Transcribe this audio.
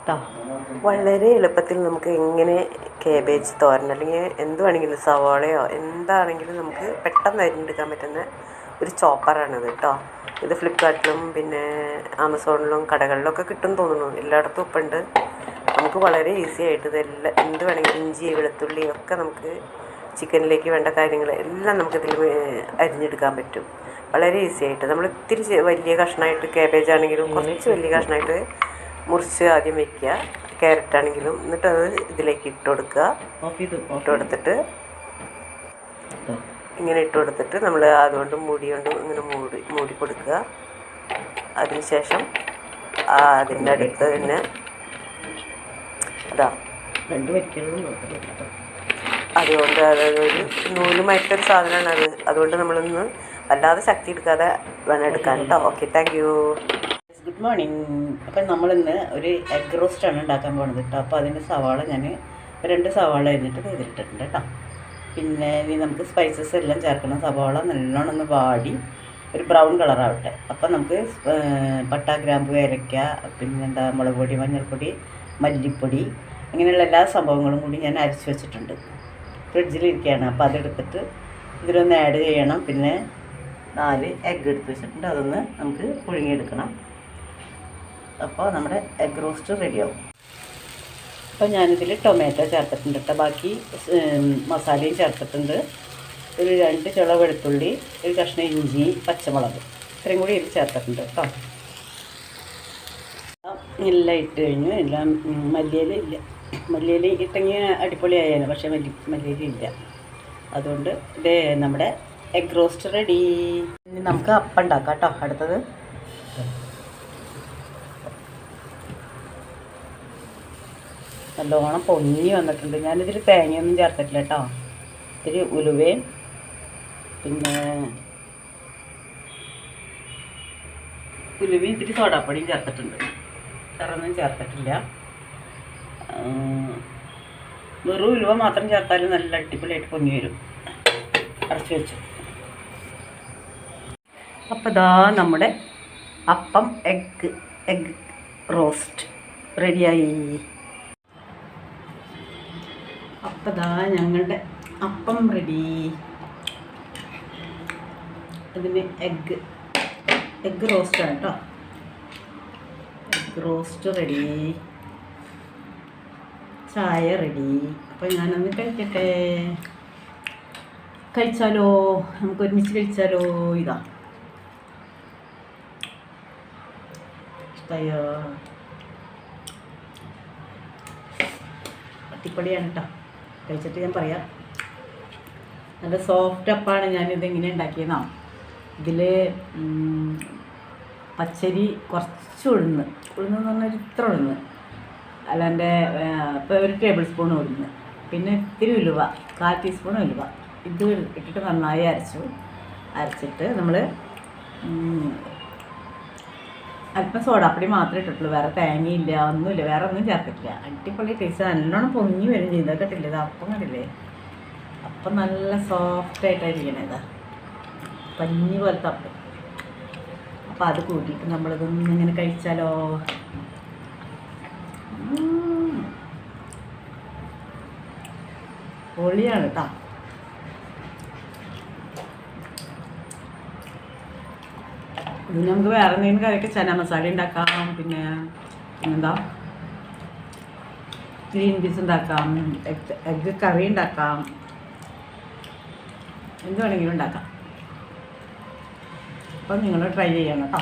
കേട്ടോ. വളരെ എളുപ്പത്തിൽ നമുക്ക് എങ്ങനെ കേബേജ് തോരൻ അല്ലെങ്കിൽ എന്ത് വേണമെങ്കിലും സവാളയോ എന്താണെങ്കിലും നമുക്ക് പെട്ടെന്ന് അരിഞ്ഞെടുക്കാൻ പറ്റുന്ന ഒരു ചോപ്പറാണിത് കേട്ടോ. ഇത് ഫ്ലിപ്കാർട്ടിലും പിന്നെ ആമസോണിലും കടകളിലൊക്കെ കിട്ടും തോന്നുന്നു. എല്ലായിടത്തും ഇപ്പം ഉണ്ട്. നമുക്ക് വളരെ ഈസി ആയിട്ട് ഇതെല്ലാം എന്ത് വേണമെങ്കിലും ഇഞ്ചി വെളുത്തുള്ളി ഒക്കെ നമുക്ക് ചിക്കനിലേക്ക് വേണ്ട കാര്യങ്ങൾ എല്ലാം നമുക്കിതിൽ അരിഞ്ഞെടുക്കാൻ പറ്റും. വളരെ ഈസി ആയിട്ട് നമ്മൾ ഇത്തിരി വലിയ കഷ്ണമായിട്ട് കേബേജ് ആണെങ്കിലും കുറച്ച് വലിയ കഷ്ണമായിട്ട് മുറിച്ച് ആദ്യം വയ്ക്കുക. ക്യാരറ്റ് ആണെങ്കിലും എന്നിട്ട് അത് ഇതിലേക്ക് ഇട്ട് കൊടുക്കുക. ഇട്ട് കൊടുത്തിട്ട് ഇങ്ങനെ ഇട്ട് കൊടുത്തിട്ട് നമ്മൾ അതുകൊണ്ട് മൂടി ഇങ്ങനെ മൂടി കൊടുക്കുക. അതിനുശേഷം അതിൻ്റെ അടുത്ത് തന്നെ അതാ അതുകൊണ്ട് അതായത് ഒരു നൂലുമായിട്ടൊരു സാധനമാണ് അത്. അതുകൊണ്ട് നമ്മളൊന്ന് വല്ലാതെ ശക്തി എടുക്കാതെ വേണം എടുക്കാൻ കേട്ടോ. Okay, thank you. Good morning. അപ്പം നമ്മളിന്ന് ഒരു എഗ് റോസ്റ്റാണ് ഉണ്ടാക്കാൻ പോകുന്നത് കേട്ടോ. അപ്പോൾ അതിൻ്റെ സവാള ഞാൻ 2 സവാള അരിഞ്ഞിട്ട് ചെയ്തിട്ടിട്ടുണ്ട് കേട്ടോ. പിന്നെ ഇനി നമുക്ക് സ്പൈസസ് എല്ലാം ചേർക്കണം. സവാള നല്ലോണം ഒന്ന് വാടി ഒരു ബ്രൗൺ കളറാവട്ടെ. അപ്പം നമുക്ക് പട്ട, ഗ്രാമ്പു, ഏലക്ക, പിന്നെന്താ മുളക് പൊടി, മഞ്ഞൾപ്പൊടി, മല്ലിപ്പൊടി ഇങ്ങനെയുള്ള എല്ലാ സംഭവങ്ങളും കൂടി ഞാൻ അരച്ച് വെച്ചിട്ടുണ്ട്. ഫ്രിഡ്ജിലിരിക്കുകയാണ്. അപ്പോൾ അതെടുത്തിട്ട് ഇതിലൊന്ന് ആഡ് ചെയ്യണം. പിന്നെ 4 എഗ്ഗ് എടുത്ത് വെച്ചിട്ടുണ്ട്. അതൊന്ന് നമുക്ക് പുഴുങ്ങിയെടുക്കണം. അപ്പോൾ നമ്മുടെ എഗ് റോസ്റ്റ് റെഡിയാവും. അപ്പോൾ ഞാനിതിൽ ടൊമാറ്റോ ചേർത്തിട്ടുണ്ട് കേട്ടോ. ബാക്കി മസാലയും ചേർത്തിട്ടുണ്ട്. ഒരു 2 ചുള വെളുത്തുള്ളി, ഒരു കഷ്ണം ഇഞ്ചി, പച്ചമുളക് ഇത്രയും കൂടി ഇതിൽ ചേർത്തിട്ടുണ്ട് കേട്ടോ. എല്ലാം ഇട്ട് കഴിഞ്ഞു. എല്ലാം മല്ലിയില ഇല്ല. മല്ലിയില ഇട്ടെങ്കിൽ അടിപൊളിയായാണ്. പക്ഷേ മല്ലിയില ഇല്ല. അതുകൊണ്ട് ഇത് നമ്മുടെ എഗ് റോസ്റ്റ് റെഡി. ഇനി നമുക്ക് അപ്പം ഉണ്ടാക്കാം കേട്ടോ. അടുത്തത് നല്ലോണം പൊങ്ങി വന്നിട്ടുണ്ട്. ഞാനിതിൽ തേങ്ങയൊന്നും ചേർത്തിട്ടില്ല കേട്ടോ. ഇത്തിരി ഉലുവയും പിന്നെ ഇത്തിരി സോഡാപ്പൊടിയും ചേർത്തിട്ടുണ്ട്. വേറൊന്നും ചേർത്തിട്ടില്ല. വെറും ഉലുവ മാത്രം ചേർത്താലും നല്ല അടിപൊളിയായിട്ട് പൊങ്ങി വരും. അടച്ചു വെച്ചു. അപ്പോൾ ഇതാ നമ്മുടെ അപ്പം എഗ് റോസ്റ്റ് റെഡിയായി. അപ്പോൾ ഇതാ ഞങ്ങളുടെ അപ്പം റെഡി. അതിന് എഗ് റോസ്റ്റാണ് കേട്ടോ. Egg roast ready. ചായ റെഡി. അപ്പോൾ ഞാനൊന്ന് കഴിക്കട്ടെ. കഴിച്ചാലോ? നമുക്ക് ഒരുമിച്ച് കഴിച്ചാലോ? ഇതാ ഇഷ്ടമായോ? അടിപൊളിയാണ് കേട്ടോ. കഴിച്ചിട്ട് ഞാൻ പറയാം. നല്ല സോഫ്റ്റ് അപ്പാണ്. ഞാനിതെങ്ങനെ ഉണ്ടാക്കിയതാ. ഇതിൽ പച്ചരി കുറച്ച് ഉഴുന്ന് എന്ന് പറഞ്ഞാൽ ഇത്ര ഉഴുന്ന്, അല്ലാണ്ട് ഇപ്പോൾ ഒരു ടേബിൾ സ്പൂൺ ഉഴുന്ന്, പിന്നെ ഇത്തിരി ഉലുവ, 1/4 ടീസ്പൂൺ ഉലുവ ഇത് ഇട്ടിട്ട് നന്നായി അരച്ചിട്ട് നമ്മൾ അല്പം സോഡാപ്പൊടി മാത്രമേ ഇട്ടിട്ടുള്ളൂ. വേറെ തേങ്ങയില്ല, ഒന്നുമില്ല, വേറെ ഒന്നും ചേർത്തിട്ടില്ല. അടിപൊളി ടേസ്റ്റ്. നല്ലോണം പൊങ്ങി വരും ചെയ്താൽ കേട്ടില്ലേ? ഇത് അപ്പം കണ്ടില്ലേ? അപ്പം നല്ല സോഫ്റ്റായിട്ടായിരിക്കണേ. ഇതാ പഞ്ഞി പോലത്തെ അപ്പം. അപ്പോൾ അത് കൂട്ടിയിട്ട് നമ്മളിതൊന്നും ഇങ്ങനെ കഴിച്ചാലോ? പൊളിയാണ് കേട്ടോ. ഇത് നമുക്ക് വേറെ എന്തെങ്കിലും കറിയൊക്കെ ചന മസാല ഉണ്ടാക്കാം. പിന്നെ എന്താ ഗ്രീൻ പീസ് ഉണ്ടാക്കാം, എഗ്ഗ് കറി ഉണ്ടാക്കാം, എന്ത് വേണമെങ്കിലും ഉണ്ടാക്കാം. അപ്പം നിങ്ങൾ ട്രൈ ചെയ്യണം കേട്ടോ.